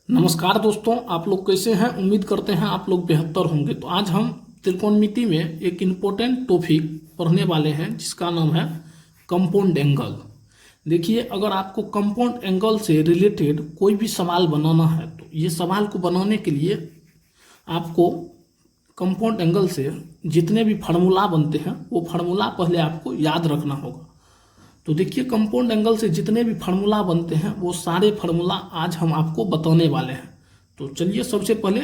नमस्कार दोस्तों, आप लोग कैसे हैं। उम्मीद करते हैं आप लोग बेहतर होंगे। तो आज हम त्रिकोणमिति में एक इम्पोर्टेंट टॉपिक पढ़ने वाले हैं जिसका नाम है कंपाउंड एंगल। देखिए, अगर आपको कंपाउंड एंगल से रिलेटेड कोई भी सवाल बनाना है तो ये सवाल को बनाने के लिए आपको कंपाउंड एंगल से जितने भी फार्मूला बनते हैं वो फार्मूला पहले आपको याद रखना होगा। तो देखिए, कंपाउंड एंगल से जितने भी फार्मूला बनते हैं वो सारे फार्मूला आज हम आपको बताने वाले हैं। तो चलिए सबसे पहले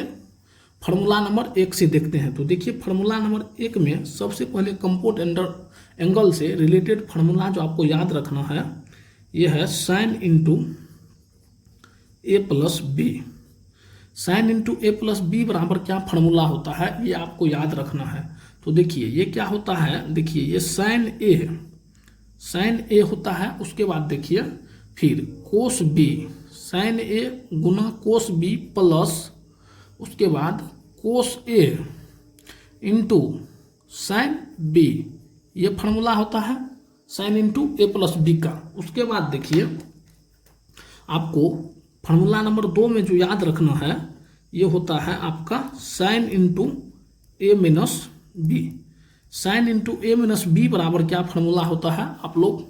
फार्मूला नंबर 1 से देखते हैं। तो देखिए, फार्मूला नंबर 1 में सबसे पहले कंपाउंड एंगल से रिलेटेड फार्मूला जो आपको याद रखना है ये है sine into A plus B. Sine into A plus B बराबर क्या फार्मूला होता है ये आपको याद रखना है। तो देखिए ये क्या होता है, देखिए ये साइन ए होता है। उसके बाद देखिए फिर कोस बी, साइन ए गुना कोस बी प्लस उसके बाद कोस ए इंटू साइन बी, ये फार्मूला होता है sine into A plus B का। उसके बाद देखिए आपको फार्मूला नंबर 2 में जो याद रखना है ये होता है आपका साइन इंटू ए माइनस बी। साइन इंटू ए माइनस बी बराबर क्या फार्मूला होता है आप लोग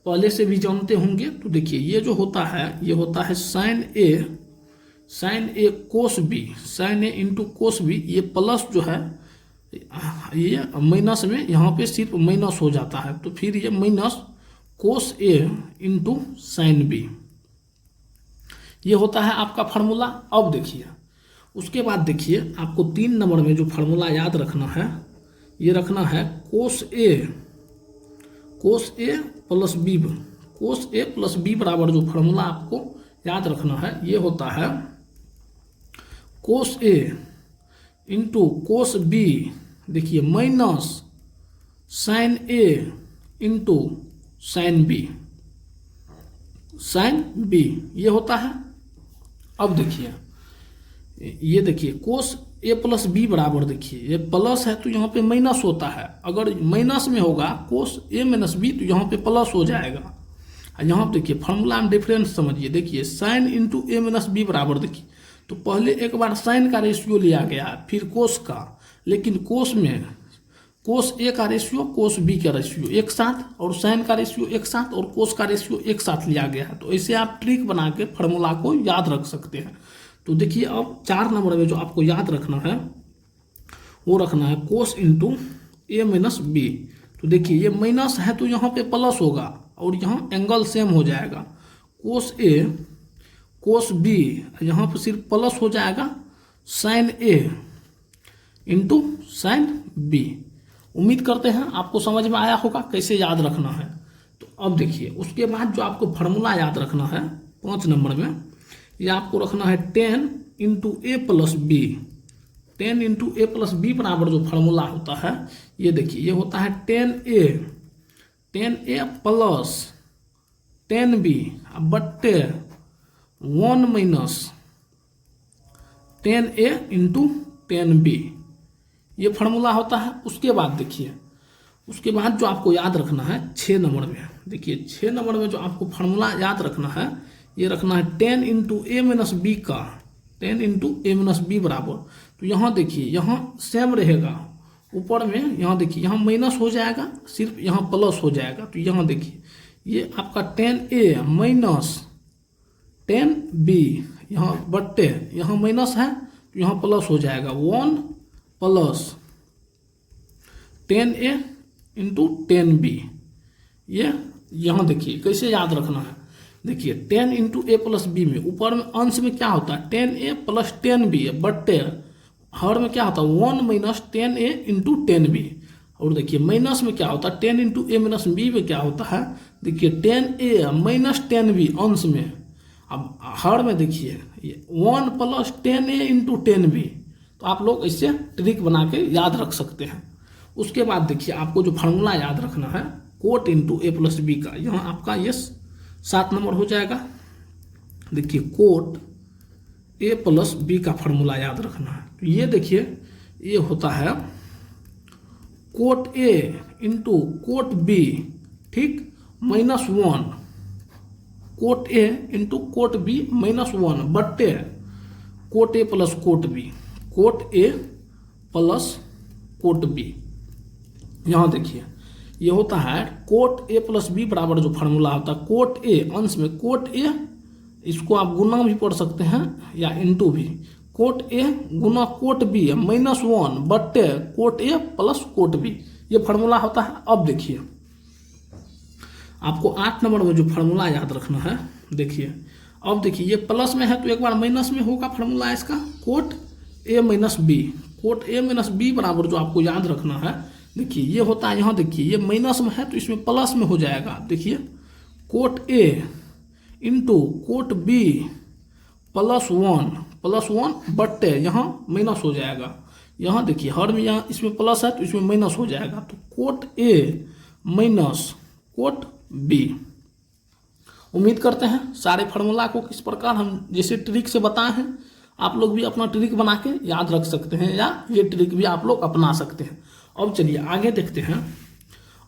पहले से भी जानते होंगे। तो देखिए ये जो होता है ये होता है sine A cos B, sign A into cos B. ये प्लस जो है ये माइनस में यहाँ पे सिर्फ माइनस हो जाता है, तो फिर ये minus cos A into sine B, ये होता है आपका फार्मूला। अब देखिए उसके बाद देखिए आपको 3 नंबर में जो फार्मूला याद रखना है ये रखना है कोस ए प्लस बी। कोस ए प्लस बी बराबर जो फार्मूला आपको याद रखना है ये होता है कोस ए इंटू कोस बी, देखिए minus sign A into sine B, ये होता है। अब देखिए ये देखिए कोस ए प्लस बी बराबर, देखिए ये प्लस है तो यहाँ पे माइनस होता है। अगर माइनस में होगा कोस ए माइनस बी तो यहाँ पे प्लस हो जाएगा। यहाँ पे देखिए फार्मूला में डिफरेंस समझिए। देखिए साइन इंटू ए माइनस बी बराबर, देखिए तो पहले एक बार साइन का रेशियो लिया गया फिर कोस का, लेकिन कोस में कोस ए का रेशियो कोस बी का रेशियो एक साथ और साइन का रेशियो एक साथ और कोस का रेशियो एक साथ लिया गया है। तो ऐसे आप ट्रिक बना के फार्मूला को याद रख सकते हैं। तो देखिए अब 4 नंबर में जो आपको याद रखना है वो रखना है कोस इंटू ए माइनस बी। तो देखिए ये माइनस है तो यहाँ पे प्लस होगा और यहाँ एंगल सेम हो जाएगा। कोस ए कोस बी, यहाँ पे सिर्फ प्लस हो जाएगा sign A into sine B. उम्मीद करते हैं आपको समझ में आया होगा कैसे याद रखना है। तो अब देखिए उसके बाद जो आपको फार्मूला याद रखना है 5 नंबर में ये आपको रखना है 10 into A plus B. 10 into A plus B बराबर जो फार्मूला होता है ये देखिए ये होता है 10 ए प्लस 10 बी बट्टे 1 माइनस 10 ए इंटू 10 बी, ये फार्मूला होता है। उसके बाद देखिए उसके बाद जो आपको याद रखना है 6 नंबर में, देखिए 6 नंबर में जो आपको फार्मूला याद रखना है ये रखना है 10 इंटू ए माइनस बी का। 10 इंटू ए माइनस बी बराबर, तो यहाँ देखिए यहाँ सेम रहेगा ऊपर में, यहाँ देखिए यहाँ माइनस हो जाएगा सिर्फ यहाँ प्लस हो जाएगा। तो यहाँ देखिए ये आपका 10 ए माइनस 10 बी, यहाँ बट्टे यहाँ माइनस है तो यहाँ प्लस हो जाएगा 1 प्लस 10 ए इंटू 10 बी। ये यहाँ देखिए कैसे याद रखना है, देखिए 10 इंटू ए प्लस बी में ऊपर में अंश में क्या होता है 10 ए प्लस 10 बी बट्टे हर में क्या होता है 1 माइनस 10 ए इंटू 10 बी। और देखिए माइनस में क्या होता है 10 इंटू ए माइनस बी में क्या होता है, देखिए 10 ए माइनस 10 बी अंश में। अब हर में देखिए 1 प्लस 10 ए इंटू 10 बी। तो आप लोग इससे ट्रिक बना के याद रख सकते हैं। उसके बाद देखिए आपको जो फार्मूला याद रखना है cot into A plus B का, यहाँ आपका ये 7 नंबर हो जाएगा। देखिए कोट ए प्लस बी का फार्मूला याद रखना है। तो ये देखिए ये होता है cot A into cot B, ठीक, -1 cot A into cot B -1 बट्टे cot A plus cot B, cot A plus cot B. यहाँ देखिए ये होता है कोट ए प्लस बी बराबर जो फार्मूला होता है कोट ए, अंश में कोट ए, इसको आप गुना भी पढ़ सकते हैं या इंटू भी, कोट ए गुना कोट बी -1 बट्टे cot A plus cot B, ये फार्मूला होता है। अब देखिए आपको 8 नंबर में जो फार्मूला याद रखना है, देखिए अब देखिए ये प्लस में है तो एक बार माइनस में होगा फार्मूला इसका, cot A minus B, cot A minus B बराबर जो आपको याद रखना है, देखिए ये होता है, यहाँ देखिए ये माइनस में है तो इसमें प्लस में हो जाएगा, देखिए cot A into cot B plus one बट्टे यहाँ माइनस हो जाएगा, यहाँ देखिए हर में यहाँ इसमें प्लस है तो इसमें माइनस हो जाएगा, तो cot A minus cot B. उम्मीद करते हैं सारे फार्मूला को किस प्रकार हम जैसे ट्रिक से बताए हैं आप लोग भी अपना ट्रिक बना के याद रख सकते हैं या ये ट्रिक भी आप लोग अपना सकते हैं। अब चलिए आगे देखते हैं।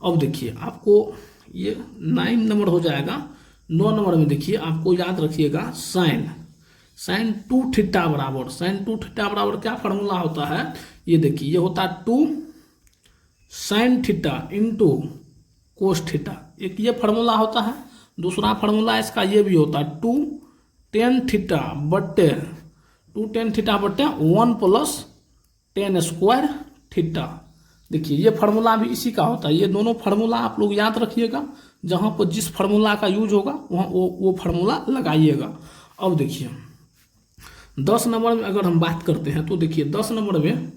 अब देखिए आपको ये 9 नंबर हो जाएगा। 9 नंबर में देखिए आपको याद रखिएगा साइन 2 थीटा बराबर, साइन 2 थीटा बराबर क्या फार्मूला होता है, ये देखिए ये होता है 2 sine theta into cos theta, एक ये फार्मूला होता है। दूसरा फार्मूला इसका ये भी होता है 2 tan थीटा बट्टे 1 प्लस tan स्क्वायर थीटा। देखिए ये फार्मूला भी इसी का होता है। ये दोनों फार्मूला आप लोग याद रखिएगा, जहाँ पर जिस फार्मूला का यूज होगा वहाँ वो फार्मूला लगाइएगा। अब देखिए 10 नंबर में अगर हम बात करते हैं तो देखिए 10 नंबर में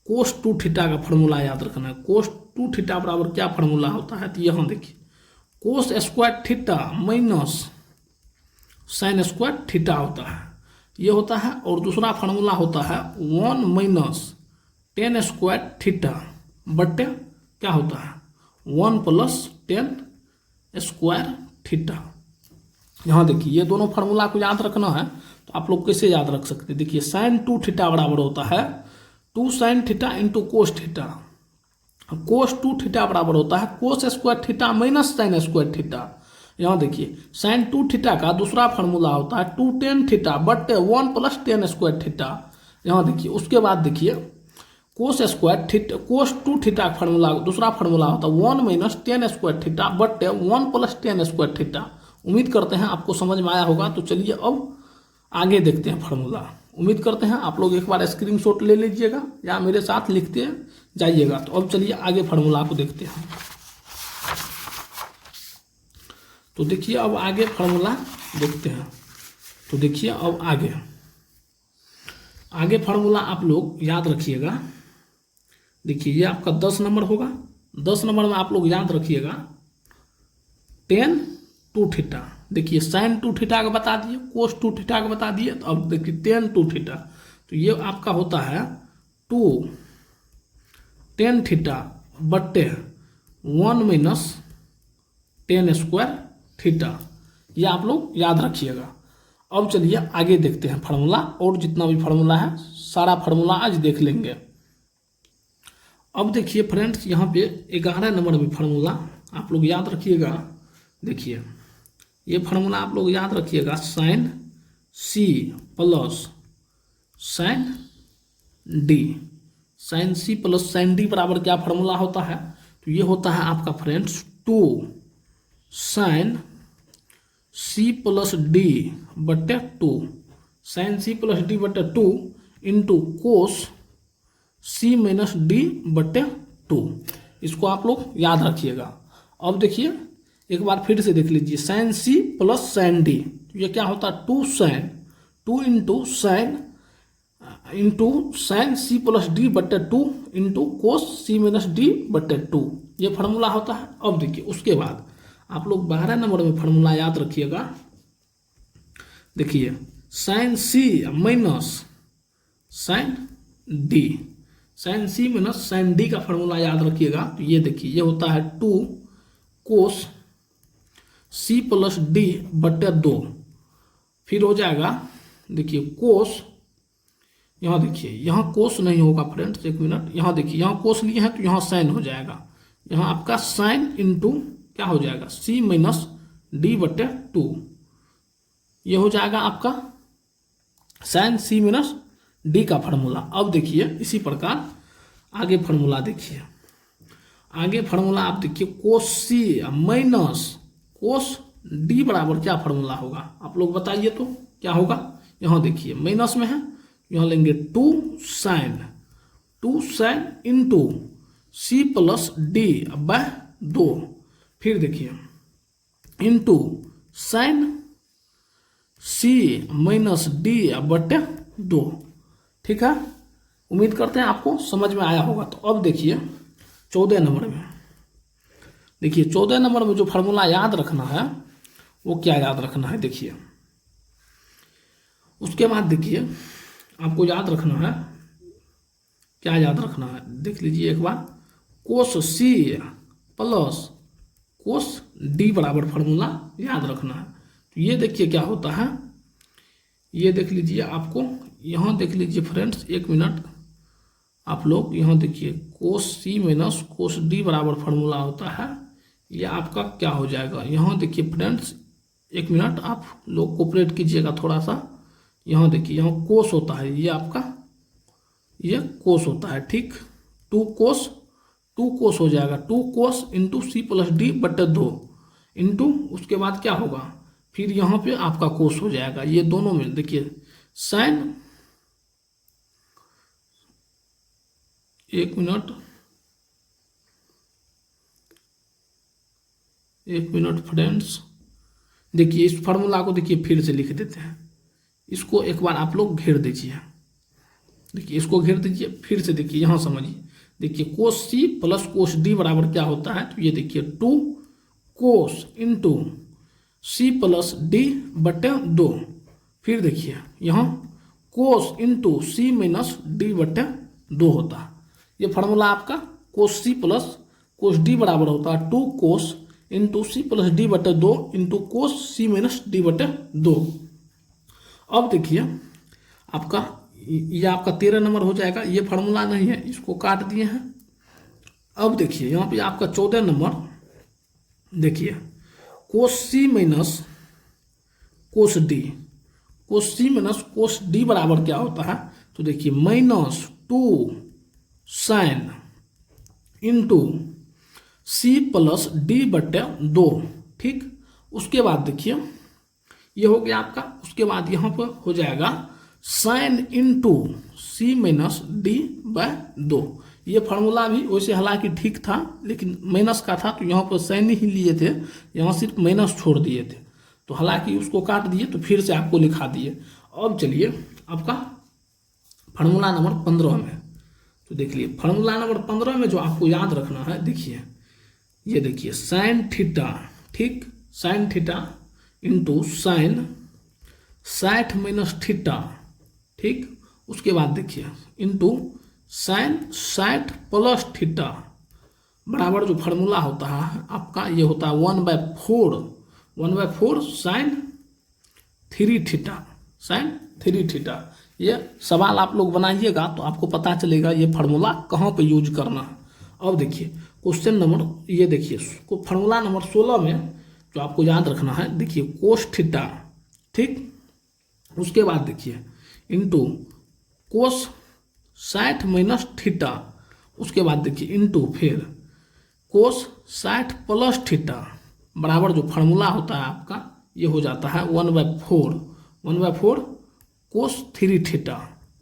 कोस 2 थीटा का फार्मूला याद रखना है। कोस 2 थीटा बराबर क्या फार्मूला होता है, तो यहाँ देखिए कोस square theta minus sine square theta होता है, ये होता है। और दूसरा फार्मूला होता है 1 माइनस tan स्क्वायर थीटा बट्टे क्या होता है 1 प्लस tan स्क्वायर थीटा। यहाँ देखिए ये दोनों फार्मूला को याद रखना है तो आप लोग कैसे याद रख सकते हैं, देखिए साइन 2 थीटा बराबर होता है 2 sine theta into cos theta, cos 2 theta बराबर होता है cos square theta minus sine square theta. यहाँ देखिए साइन 2 थीटा का दूसरा फार्मूला होता है 2 tan थीटा बट्टे 1 प्लस tan स्क्वायर थीटा। यहाँ देखिए उसके बाद देखिए कोस स्क्वायर थीटा, कोस 2 थीटा का फार्मूला दूसरा फार्मूला होता है 1 माइनस tan स्क्वायर थीटा बट्टे 1 प्लस tan स्क्वायर थीटा। उम्मीद करते हैं आपको समझ में आया होगा। तो चलिए अब आगे देखते हैं फार्मूला। उम्मीद करते हैं आप लोग एक बार स्क्रीनशॉट ले लीजिएगा या मेरे साथ लिखते जाइएगा। तो अब चलिए आगे फार्मूला को देखते हैं। तो देखिए अब आगे फार्मूला देखते हैं। तो देखिए अब आगे फार्मूला आप लोग याद रखिएगा। देखिए ये आपका 10 नंबर होगा। 10 नंबर में आप लोग याद रखिएगा tan 2 थीटा। देखिए साइन 2 थीटा का बता दिए, कोस 2 थीटा का बता दिए, तो अब देखिए tan 2 थीटा, तो ये आपका होता है 2 tan थीटा बट्टे 1 माइनस tan स्क्वायर थीटा। ये आप लोग याद रखिएगा। अब चलिए आगे देखते हैं फार्मूला, और जितना भी फार्मूला है सारा फार्मूला आज देख लेंगे। अब देखिए फ्रेंड्स यहाँ पे 11 नंबर में फार्मूला आप लोग याद रखिएगा। देखिए ये फार्मूला आप लोग याद रखिएगा sine C plus sine D, sine C plus sine D बराबर क्या फार्मूला होता है, तो ये होता है आपका friends 2 sine C plus D बट्टे 2, साइन सी प्लस डी बट्टे 2 into cos C minus D बट्टे 2। इसको आप लोग याद रखिएगा। अब देखिए एक बार फिर से देख लीजिए sine C plus sine D, ये क्या होता है 2 sine 2 into sine C plus D बट्टे 2 into cos C minus D बट्टे 2, ये फार्मूला होता है। अब देखिए उसके बाद आप लोग 12 नंबर में फार्मूला याद रखिएगा। देखिए sign C minus sign D, sine C minus sign D का फार्मूला याद रखिएगा। तो ये देखिए ये होता है 2 कोस सी प्लस डी बट्टे 2, फिर हो जाएगा देखिए कोस, यहाँ देखिए यहाँ कोस नहीं होगा फ्रेंड्स, एक मिनट, यहाँ देखिए यहाँ कोस लिए हैं तो यहाँ साइन हो जाएगा, यहाँ आपका साइन इंटू क्या हो जाएगा सी माइनस डी बट्टे 2, ये हो जाएगा आपका साइन सी माइनस डी का फार्मूला। अब देखिए इसी प्रकार आगे फार्मूला देखिए, आगे फार्मूला आप देखिए कोस सी माइनस कोस डी बराबर क्या फार्मूला होगा, आप लोग बताइए तो क्या होगा। यहाँ देखिए माइनस में है, यहाँ लेंगे two sine into C plus D by 2, फिर देखिए into sine C minus D बटे 2। ठीक है, उम्मीद करते हैं आपको समझ में आया होगा। तो अब देखिए 14 नंबर में, देखिए 14 नंबर में जो फार्मूला याद रखना है वो क्या याद रखना है, देखिए उसके बाद देखिए आपको याद रखना है, क्या याद रखना है देख लीजिए एक बार, कोस सी प्लस कोस डी बराबर फार्मूला याद रखना है। तो ये देखिए क्या होता है, ये देख लीजिए आपको, यहाँ देख लीजिए फ्रेंड्स, एक मिनट आप लोग यहाँ देखिए, कोस सी माइनस कोस डी बराबर फार्मूला होता है, ये आपका क्या हो जाएगा। यहाँ देखिए फ्रेंड्स, एक मिनट आप लोग कोऑपरेट कीजिएगा थोड़ा सा। यहाँ देखिए, यहाँ कोस होता है, ये आपका ये कोस होता है, ठीक, टू कोस हो जाएगा, 2 कोस इंटू सी प्लस डी बटे 2 इंटू उसके बाद क्या होगा, फिर यहाँ पे आपका कोस हो जाएगा। ये दोनों में देखिए साइन, एक मिनट फ्रेंड्स, देखिए इस फार्मूला को देखिए फिर से लिख देते हैं, इसको एक बार आप लोग घेर दीजिए, देखिए इसको घेर दीजिए, फिर से देखिए यहाँ समझिए, देखिए कोस सी प्लस कोस डी बराबर क्या होता है, तो ये देखिए 2 कोस इंटू सी प्लस डी बटे 2, फिर देखिए यहाँ कोस इंटू सी माइनस डी बटे 2 होता है। ये फार्मूला आपका कोस सी प्लस कोस डी बराबर होता है 2 कोस इंटू सी प्लस डी बटे 2 into cos C minus D बटे 2। अब देखिए आपका ये आपका 13 नंबर हो जाएगा, ये फार्मूला नहीं है, इसको काट दिए हैं। अब देखिए यहाँ पे आपका 14 नंबर, देखिए कोस सी माइनस कोस डी बराबर क्या होता है, तो देखिए -2 sine into C plus D बटे 2, ठीक। उसके बाद देखिए ये हो गया आपका, उसके बाद यहाँ पर हो जाएगा sign into C minus D by 2। ये फार्मूला भी वैसे हालांकि ठीक था, लेकिन माइनस का था तो यहाँ पर साइन ही लिए थे, यहाँ सिर्फ माइनस छोड़ दिए थे, तो हालांकि उसको काट दिए तो फिर से आपको लिखा दिए। अब चलिए आपका फार्मूला नंबर 15 में, तो देखिए फार्मूला नंबर 15 में जो आपको याद रखना है, देखिए ये देखिए साइन थीटा, ठीक, sign theta into sine 60 minus theta, ठीक। उसके बाद देखिए इंटू साइन 60 प्लस थीटा बराबर जो फार्मूला होता है आपका, ये होता है 1/4 साइन 3 थीटा। ये सवाल आप लोग बनाइएगा तो आपको पता चलेगा ये फार्मूला कहाँ पे यूज करना है। अब देखिए क्वेश्चन नंबर, ये देखिए फार्मूला नंबर 16 में जो आपको याद रखना है, देखिए कोस थीटा, ठीक। उसके बाद देखिए इंटू कोस 60 माइनस थीटा, उसके बाद देखिए इंटू फिर कोस 60 प्लस थीटा बराबर जो फार्मूला होता है आपका, ये हो जाता है 1/4 कोस 3 थीटा,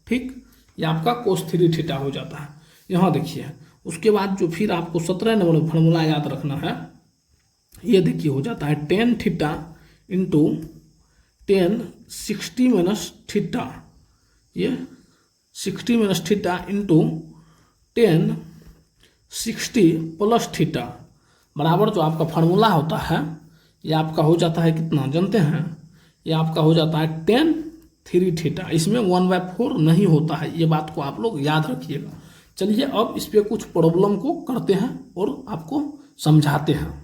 ठीक। ये आपका कोस 3 थीटा हो जाता है। यहाँ देखिए उसके बाद जो फिर आपको 17 नंबर में फार्मूला याद रखना है, ये देखिए हो जाता है 10 थीटा इंटू 10 60 माइनस थीटा, ये 60 minus theta into 10 60 plus theta बराबर जो आपका फार्मूला होता है, ये आपका हो जाता है कितना जानते हैं, ये आपका हो जाता है 10 3 थीटा। इसमें 1/4 नहीं होता है, ये बात को आप लोग याद रखिएगा। चलिए अब इस पर कुछ प्रॉब्लम को करते हैं और आपको समझाते हैं।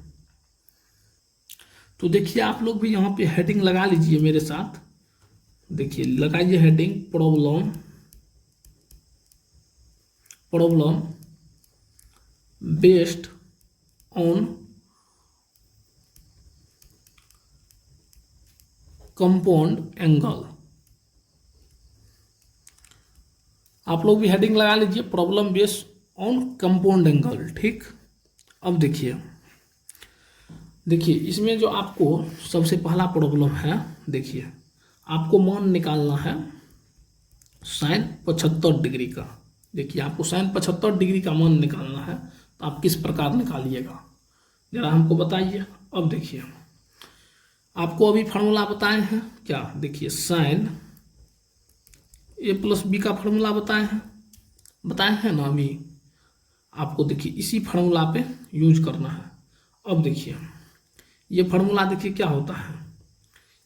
तो देखिए आप लोग भी यहाँ पे हेडिंग लगा लीजिए मेरे साथ, देखिए लगाइए heading problem based on compound angle, आप लोग भी हेडिंग लगा लीजिए, problem based on compound angle. ठीक, अब देखिए इसमें जो आपको सबसे पहला प्रॉब्लम है, देखिए आपको मान निकालना है साइन 75 डिग्री का। देखिए आपको साइन 75 डिग्री का मान निकालना है, तो आप किस प्रकार निकालिएगा जरा हमको बताइए। अब देखिए आपको अभी फार्मूला बताए हैं क्या, देखिए साइन ए प्लस बी का फार्मूला बताए हैं ना अभी आपको। देखिए इसी फार्मूला पे यूज करना है। अब देखिए ये फार्मूला देखिए क्या होता है,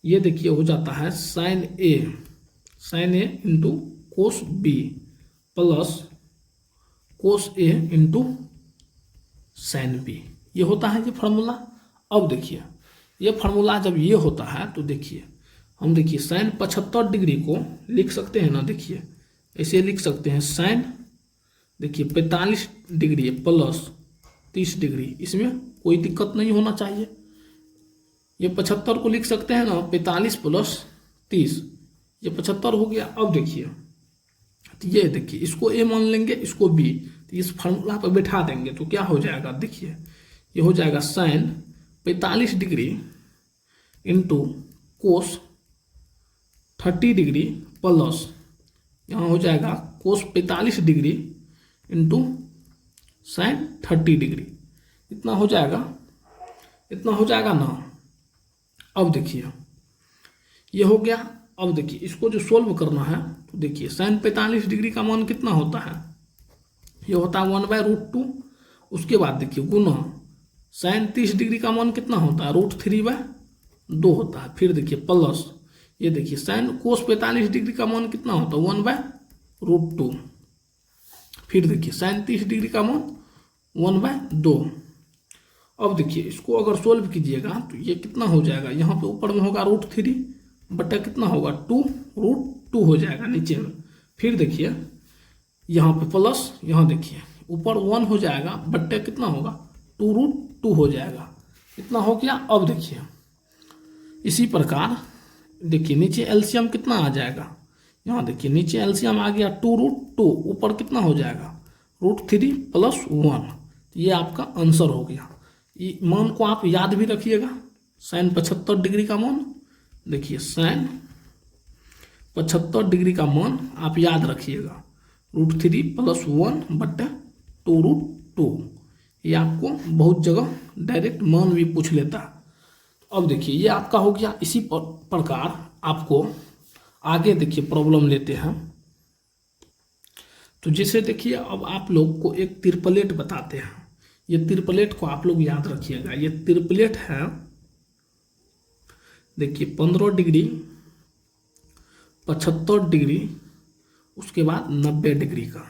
ये देखिए हो जाता है sine A into cos B plus cos A into sine B, ये होता है ये फार्मूला। अब देखिए ये फार्मूला जब ये होता है तो देखिए हम देखिए साइन 75 डिग्री को लिख सकते हैं ना, देखिए ऐसे लिख सकते हैं साइन देखिए 45 डिग्री प्लस 30 डिग्री, इसमें कोई दिक्कत नहीं होना चाहिए। ये 75 को लिख सकते हैं ना 45 प्लस 30, ये 75 हो गया। अब देखिए तो ये देखिए इसको ए मान लेंगे, इसको बी, तो इस फार्मूला पर बैठा देंगे तो क्या हो जाएगा, देखिए ये हो जाएगा sine 45 degree into cos 30 degree plus यहाँ हो जाएगा cos 45 degree into sine 30 degree, इतना हो जाएगा ना। अब देखिए ये हो गया। अब देखिए इसको जो सोल्व करना है तो देखिए साइन 45 डिग्री का मान कितना होता है, ये होता है 1/√2। उसके बाद देखिए गुना साइन 30 डिग्री का मान कितना होता है, √3/2 होता है। फिर देखिए प्लस ये देखिए साइन कोस 45 डिग्री का मान कितना होता है 1/√2। फिर देखिए साइन 30 डिग्री का मान 1/2। अब देखिए इसको अगर सोल्व कीजिएगा तो ये कितना हो जाएगा, यहाँ पे ऊपर में होगा √3 बटा कितना होगा 2√2 हो जाएगा नीचे में। फिर देखिए यहाँ पे प्लस, यहाँ देखिए ऊपर 1 हो जाएगा बट्टे कितना होगा 2√2 हो जाएगा, इतना हो गया। अब देखिए इसी प्रकार देखिए नीचे एलसीएम कितना आ जाएगा, यहाँ देखिए नीचे एलसीएम आ गया 2√2, ऊपर कितना हो जाएगा √3 + 1, ये आपका आंसर हो गया। ये मान को आप याद भी रखिएगा, साइन 75 डिग्री का मान, देखिए साइन 75 डिग्री का मान आप याद रखिएगा √3 + 1 बट्टे 2√2, ये आपको बहुत जगह डायरेक्ट मान भी पूछ लेता है। अब देखिए ये आपका हो गया। इसी प्रकार आपको आगे देखिए प्रॉब्लम लेते हैं। तो जैसे देखिए अब आप लोग को एक त्रिप्लेट बताते हैं, ये त्रिप्लेट को आप लोग याद रखिएगा। ये त्रिप्लेट है देखिए 15 डिग्री, 75 डिग्री, उसके बाद 90 डिग्री का,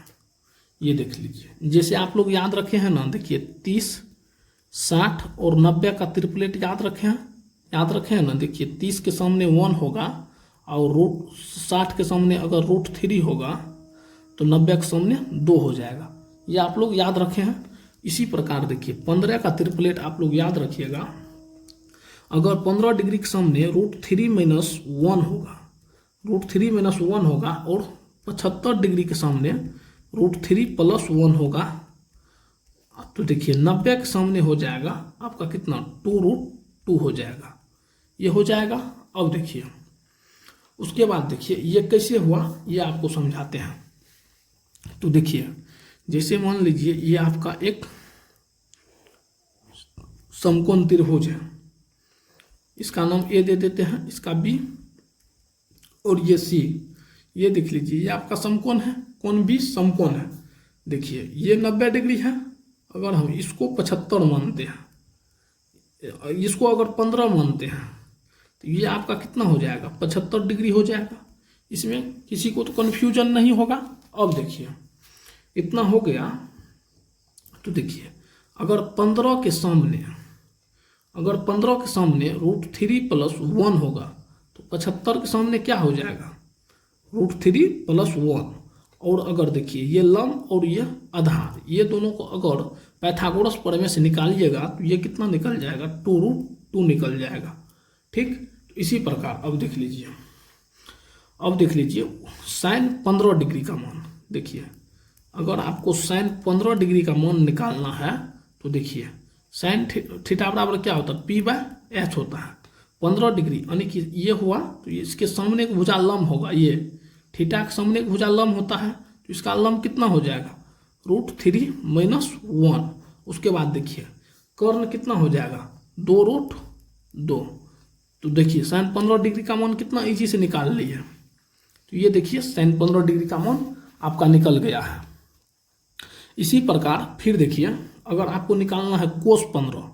ये देख लीजिए। जैसे आप लोग याद रखे हैं ना, देखिए 30, 60 और 90 का त्रिप्लेट याद रखे हैं ना। देखिए 30 के सामने 1 होगा और 60 के सामने अगर √3 होगा तो 90 के सामने 2 हो जाएगा, ये आप लोग याद रखे हैं। इसी प्रकार देखिए 15 का त्रिप्लेट आप लोग याद रखिएगा, अगर 15 डिग्री के सामने √3 - 1 होगा, √3 - 1 होगा, और 75 डिग्री के सामने √3 + 1 होगा, तो देखिए 90 के सामने हो जाएगा आपका कितना 2√2 हो जाएगा, ये हो जाएगा। अब देखिए उसके बाद देखिए ये कैसे हुआ ये आपको समझाते हैं। तो देखिए जैसे मान लीजिए ये आपका एक समकोण त्रिभुज है, इसका नाम ए दे देते हैं, इसका बी, और ये सी, ये देख लीजिए ये आपका समकोण है, कोण बी समकोण है। देखिए ये 90 डिग्री है, अगर हम इसको 75 मानते हैं, इसको अगर 15 मानते हैं, तो ये आपका कितना हो जाएगा 75 डिग्री हो जाएगा। इसमें किसी को तो कन्फ्यूजन नहीं होगा। अब देखिए इतना हो गया। तो देखिए अगर 15 के सामने √3 + 1 होगा तो 75 के सामने क्या हो जाएगा √3 + 1, और अगर देखिए ये लंब और ये आधार, ये दोनों को अगर पाइथागोरस प्रमेय से निकालिएगा तो ये कितना निकल जाएगा 2√2 निकल जाएगा। ठीक, तो इसी प्रकार अब देख लीजिए साइन 15 डिग्री का मान, देखिए अगर आपको साइन 15 डिग्री का मान निकालना है तो देखिए साइन थीटा बराबर क्या होता है, पी बाय एच होता है। 15 डिग्री यानी कि ये हुआ तो इसके सामने एक भुजा लंब होगा, ये थीटा के सामने एक भुजा लंब होता है तो इसका लंब कितना हो जाएगा, √3 - 1। उसके बाद देखिए कर्ण कितना हो जाएगा, 2√2। तो देखिए साइन 15 डिग्री का मान कितना इजी से निकाल लिए। तो ये देखिए साइन 15 डिग्री का मान आपका निकल गया है। इसी प्रकार फिर देखिए अगर आपको निकालना है कोस 15,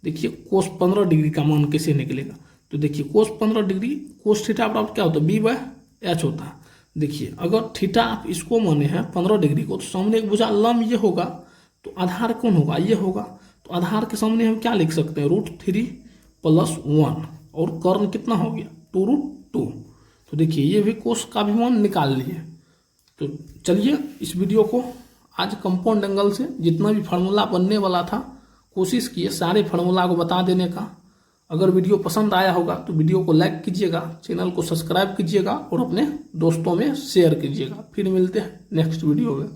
देखिए कोस 15 डिग्री का मान कैसे निकलेगा। तो देखिए कोस 15 डिग्री, कोस थीटा बराबर क्या होता है, b/h होता है। देखिए अगर थीटा आप इसको माने हैं 15 डिग्री को, तो सामने एक भुजा लंब ये होगा तो आधार कौन होगा, ये होगा। तो आधार के सामने हम क्या लिख सकते हैं, √3 + 1 और कर्ण कितना हो गया, 2√2। तो देखिए ये भी कोस का भी मान निकाल लिए। तो चलिए इस वीडियो को आज कंपाउंड एंगल से जितना भी फार्मूला बनने वाला था कोशिश किए सारे फार्मूला को बता देने का। अगर वीडियो पसंद आया होगा तो वीडियो को लाइक कीजिएगा, चैनल को सब्सक्राइब कीजिएगा और अपने दोस्तों में शेयर कीजिएगा। फिर मिलते हैं नेक्स्ट वीडियो में।